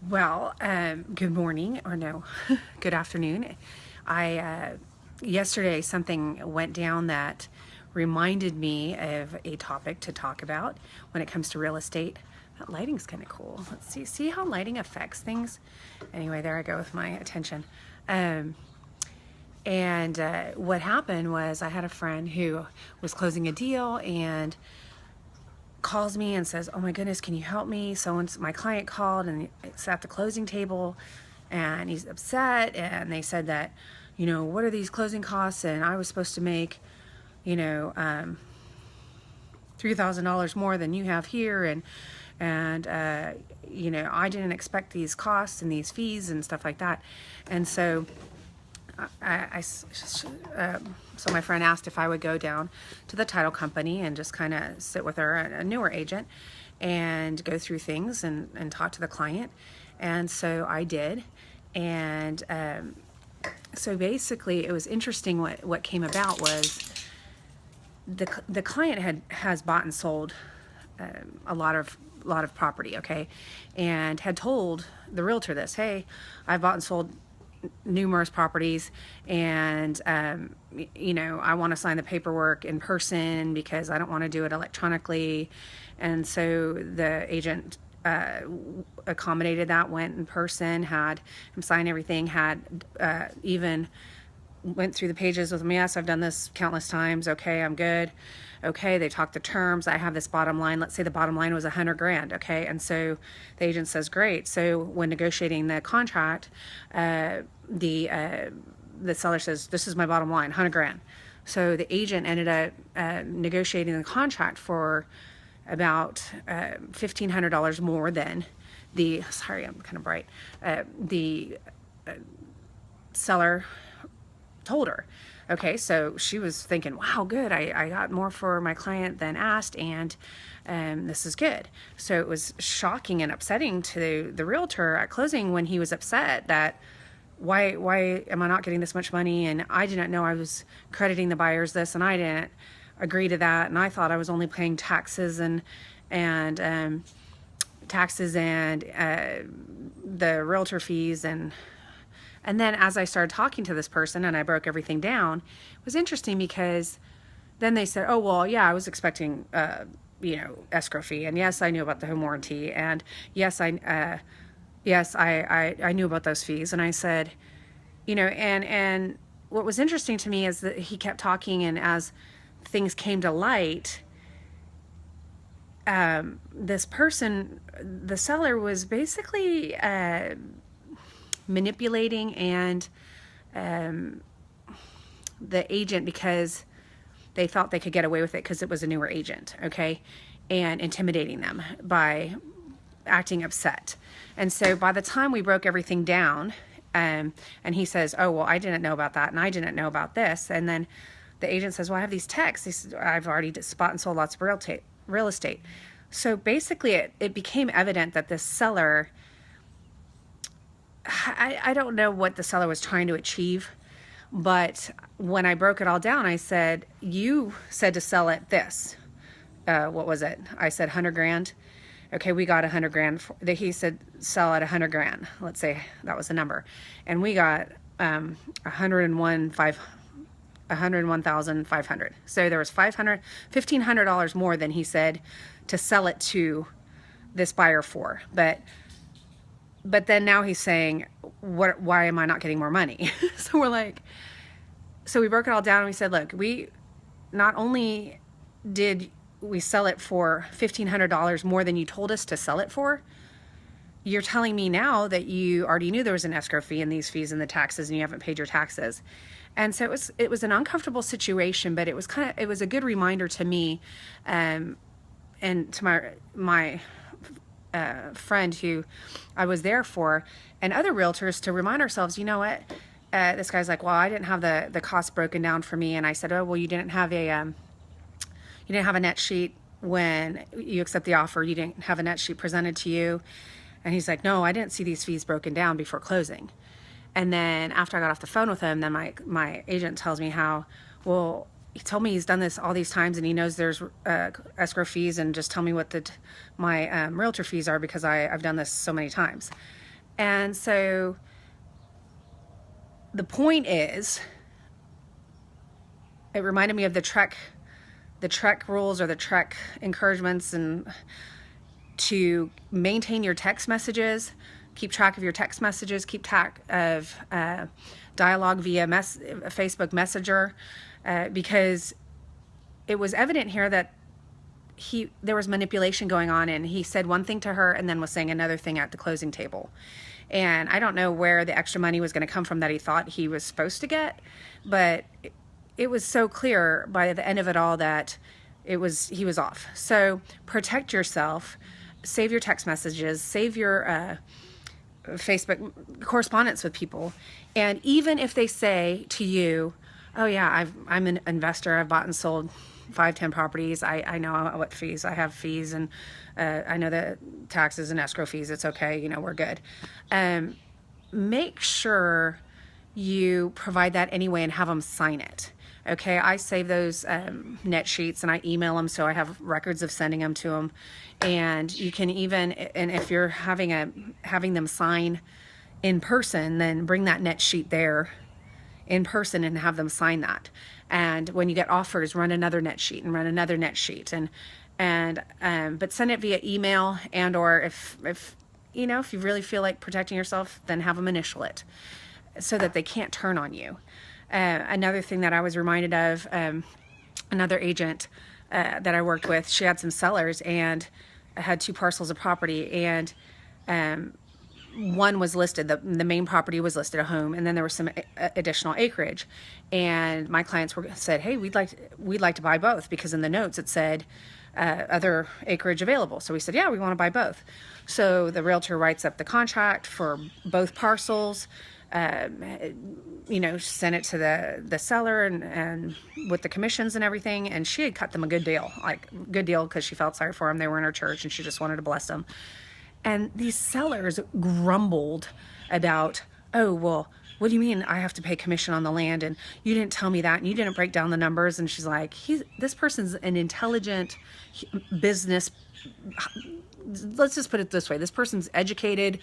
Well, good morning, or no, good afternoon. Yesterday something went down that reminded me of a topic to talk about when it comes to real estate. That lighting's kind of cool. Let's see how lighting affects things. Anyway, there I go with my attention. And what happened was I had a friend who was closing a deal and calls me and says, "Oh my goodness, can you help me? My client called and it's at the closing table and he's upset, and they said that, what are these closing costs? And I was supposed to make, $3,000 more than you have here, and I didn't expect these costs and these fees and stuff like that." And so so my friend asked if I would go down to the title company and just kind of sit with her, a newer agent, and go through things and talk to the client. And so I did. And so basically it was interesting. What came about was the client has bought and sold a lot of property, okay, and had told the realtor this: "Hey, I've bought and sold numerous properties, and I want to sign the paperwork in person because I don't want to do it electronically." And so the agent accommodated that, went in person, had him sign everything, had even went through the pages with him. "Yes, I've done this countless times. Okay, I'm good." Okay, they talked the terms. "I have this bottom line." Let's say the bottom line was $100,000. Okay, and so the agent says, "Great." So when negotiating the contract, the seller says, "This is my bottom line, $100,000." So the agent ended up negotiating the contract for about $1,500 more than the. Sorry, I'm kind of bright. The seller told her. Okay, so she was thinking, "Wow, good, I got more for my client than asked, and this is good." So it was shocking and upsetting to the realtor at closing when he was upset that, why am I not getting this much money, and I didn't know I was crediting the buyers this, and I didn't agree to that, and I thought I was only paying taxes and the realtor fees. And then as I started talking to this person and I broke everything down, it was interesting because then they said, "Oh, well, yeah, I was expecting, escrow fee. And yes, I knew about the home warranty. And yes, I knew about those fees." And I said, and what was interesting to me is that he kept talking, and as things came to light, this person, the seller, was basically manipulating and the agent, because they thought they could get away with it because it was a newer agent, okay, and intimidating them by acting upset. And so by the time we broke everything down, and he says, "Oh, well, I didn't know about that, and I didn't know about this," and then the agent says, "Well, I have these texts. I've already bought and sold lots of real estate." So basically it became evident that this seller, I don't know what the seller was trying to achieve, but when I broke it all down, I said, "You said to sell it this. What was it? I said $100,000. Okay, we got $100,000. He said sell at $100,000. Let's say that was the number, and we got $101,500. So there was $1,500 more than he said to sell it to this buyer for. But then now he's saying, why am I not getting more money?" So we broke it all down and we said, "Look, we not only did we sell it for $1,500 more than you told us to sell it for, you're telling me now that you already knew there was an escrow fee and these fees and the taxes, and you haven't paid your taxes." And so it was an uncomfortable situation, but it was a good reminder to me, and to my friend who I was there for, and other realtors, to remind ourselves, this guy's like, "Well, I didn't have the cost broken down for me." And I said, "Oh, well, you didn't have a net sheet when you accept the offer. You didn't have a net sheet presented to you." And he's like, "No, I didn't see these fees broken down before closing." And then after I got off the phone with him, then my agent tells me how, well, he told me he's done this all these times and he knows there's escrow fees, and just tell me what my realtor fees are because I've done this so many times. And so the point is, it reminded me of the Trek rules, or the Trek encouragements, and to maintain your text messages, keep track of your text messages, keep track of dialogue via Facebook Messenger, because it was evident here that there was manipulation going on, and he said one thing to her and then was saying another thing at the closing table. And I don't know where the extra money was going to come from that he thought he was supposed to get, but it was so clear by the end of it all that he was off. So protect yourself, save your text messages, save your Facebook correspondence with people. And even if they say to you, oh yeah, I'm an investor, I've bought and sold 5-10 properties, I know what fees, I have fees, and I know the taxes and escrow fees, it's okay, you know, we're good. Make sure you provide that anyway and have them sign it. Okay, I save those net sheets and I email them, so I have records of sending them to them. And you can even, and if you're having them sign in person, then bring that net sheet there in person and have them sign that. And when you get offers, run another net sheet and run another net sheet, but send it via email, and or if you know, if you really feel like protecting yourself, then have them initial it so that they can't turn on you. Another thing that I was reminded of, another agent that I worked with, she had some sellers and had 2 parcels of property, and one was listed, the main property was listed, a home, and then there was some additional acreage. And my clients said, hey, we'd like to buy both, because in the notes it said other acreage available. So we said, yeah, we want to buy both. So the realtor writes up the contract for both parcels, you know, sent it to the seller and with the commissions and everything. And she had cut them a good deal, because she felt sorry for them. They were in her church and she just wanted to bless them. And these sellers grumbled about, oh, well, what do you mean I have to pay commission on the land? And you didn't tell me that, and you didn't break down the numbers. And she's like, this person's an intelligent business. Let's just put it this way. This person's educated,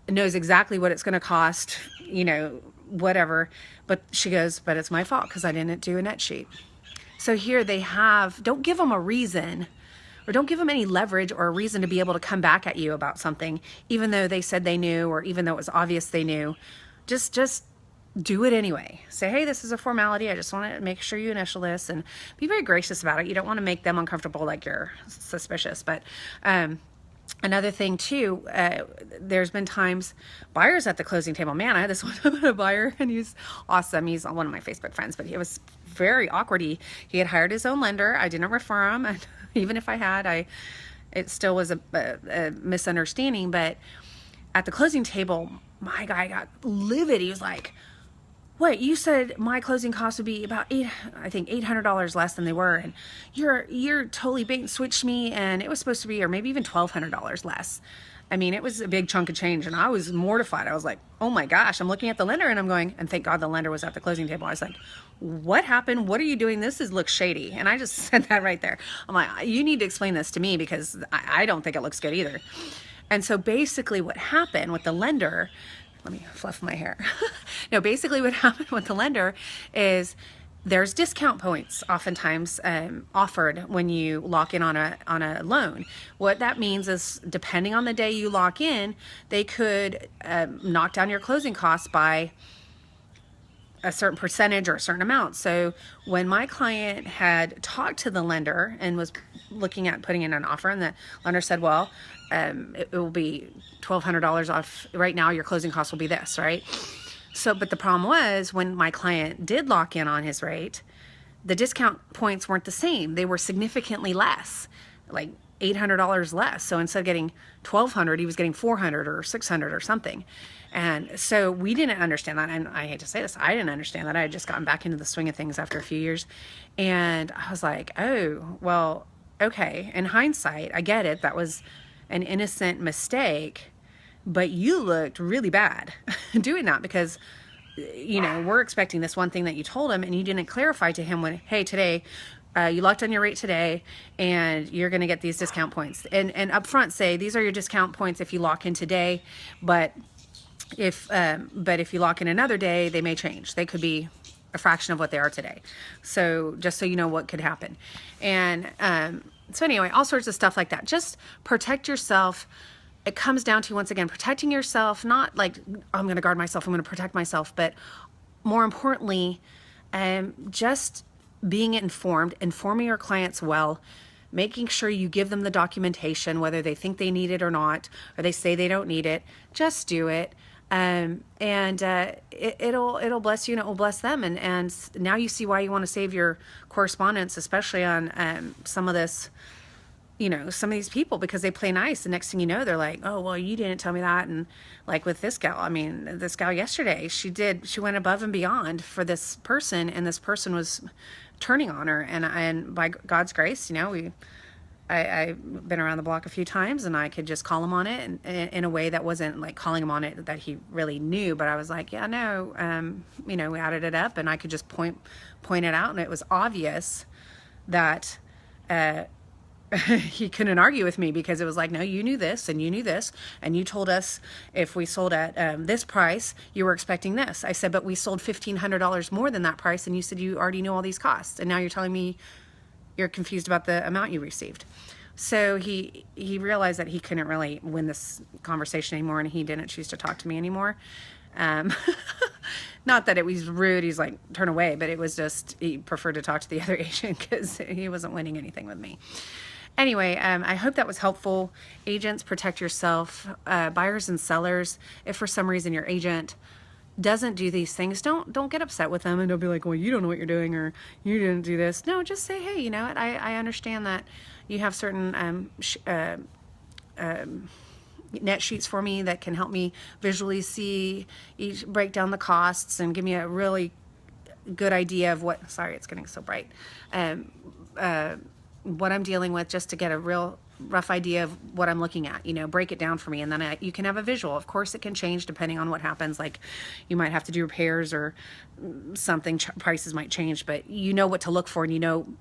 knows exactly what it's going to cost, you know, whatever. But she goes, but it's my fault because I didn't do a net sheet. So here they don't give them a reason, or don't give them any leverage or a reason to be able to come back at you about something, even though they said they knew, or even though it was obvious they knew. Just do it anyway. Say, hey, this is a formality. I just want to make sure you initial this, and be very gracious about it. You don't want to make them uncomfortable, like you're suspicious. But another thing too, there's been times buyers at the closing table. Man, I had this one time a buyer, and he's awesome. He's one of my Facebook friends, but he was very awkward. He had hired his own lender. I didn't refer him, and even if I had, it still was a misunderstanding. But at the closing table, my guy got livid. He was like, wait, you said my closing costs would be about $800 less than they were, and you're totally bait and switched me, and it was supposed to be, or maybe even $1,200 less. I mean, it was a big chunk of change, and I was mortified. I was like, oh my gosh. I'm looking at the lender, and I'm going, and thank God the lender was at the closing table. I was like, what happened? What are you doing? Looks shady. And I just said that right there. I'm like, you need to explain this to me, because I don't think it looks good either. And so basically what happened with the lender, let me fluff my hair. No, basically what happened with the lender is there's discount points oftentimes offered when you lock in on a loan. What that means is, depending on the day you lock in, they could knock down your closing costs by a certain percentage or a certain amount. So when my client had talked to the lender and was looking at putting in an offer, and the lender said, well, it will be $1,200 off. Right now, your closing costs will be this, right? So, but the problem was, when my client did lock in on his rate, the discount points weren't the same. They were significantly less, like $800 less. So instead of getting $1,200, he was getting $400 or $600 or something. And so we didn't understand that. And I hate to say this, I didn't understand that. I had just gotten back into the swing of things after a few years. And I was like, oh, well, okay. In hindsight, I get it. That was an innocent mistake, but you looked really bad doing that, because, you know, we're expecting this one thing that you told him, and you didn't clarify to him when, hey, today you locked on your rate today, and you're going to get these discount points. And up front say, these are your discount points if you lock in today, but if you lock in another day, they may change. They could be a fraction of what they are today. So just so you know what could happen. And so anyway, all sorts of stuff like that. Just protect yourself. It comes down to, once again, protecting yourself, not like, I'm going to guard myself, I'm going to protect myself, but more importantly, just being informed, informing your clients well, making sure you give them the documentation, whether they think they need it or not, or they say they don't need it. Just do it. It'll bless you, and it will bless them. And now you see why you want to save your correspondence, especially on some of this, some of these people, because they play nice. The next thing you know, they're like, oh, well, you didn't tell me that. And like with this gal, this gal yesterday, she went above and beyond for this person, and this person was turning on her. And by God's grace, I've been around the block a few times, and I could just call him on it, and in a way that wasn't like calling him on it that he really knew, but I was like, yeah, no, we added it up, and I could just point it out, and it was obvious that he couldn't argue with me, because it was like, no, you knew this, and you knew this, and you told us if we sold at this price, you were expecting this. I said, but we sold $1,500 more than that price, and you said you already knew all these costs, and now you're telling me you're confused about the amount you received. So he realized that he couldn't really win this conversation anymore, and he didn't choose to talk to me anymore. Not that it was rude, he's like, turn away, but it was just, he preferred to talk to the other agent because he wasn't winning anything with me. Anyway, I hope that was helpful. Agents, protect yourself. Buyers and sellers, if for some reason your agent doesn't do these things, don't get upset with them, and don't be like, well, you don't know what you're doing, or you didn't do this. No, just say, hey, you know what, I understand that you have certain net sheets for me that can help me visually see break down the costs and give me a really good idea of what, sorry, it's getting so bright, what I'm dealing with, just to get a real rough idea of what I'm looking at, break it down for me, and then you can have a visual. Of course, it can change depending on what happens. Like, you might have to do repairs or something, prices might change, but you know what to look for, and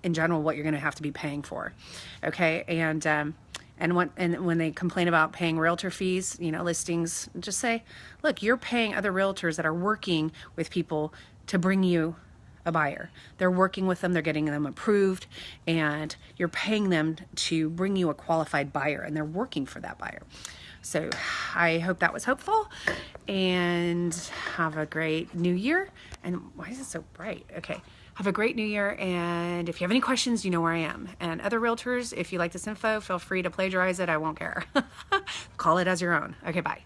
in general what you're going to have to be paying for. Okay. And when they complain about paying realtor fees, listings, just say, look, you're paying other realtors that are working with people to bring you a buyer. They're working with them, they're getting them approved, and you're paying them to bring you a qualified buyer, and they're working for that buyer. So I hope that was helpful, and have a great new year. And why is it so bright? Okay. Have a great new year, and if you have any questions, you know where I am. And other realtors, if you like this info, feel free to plagiarize it. I won't care. Call it as your own. Okay, bye.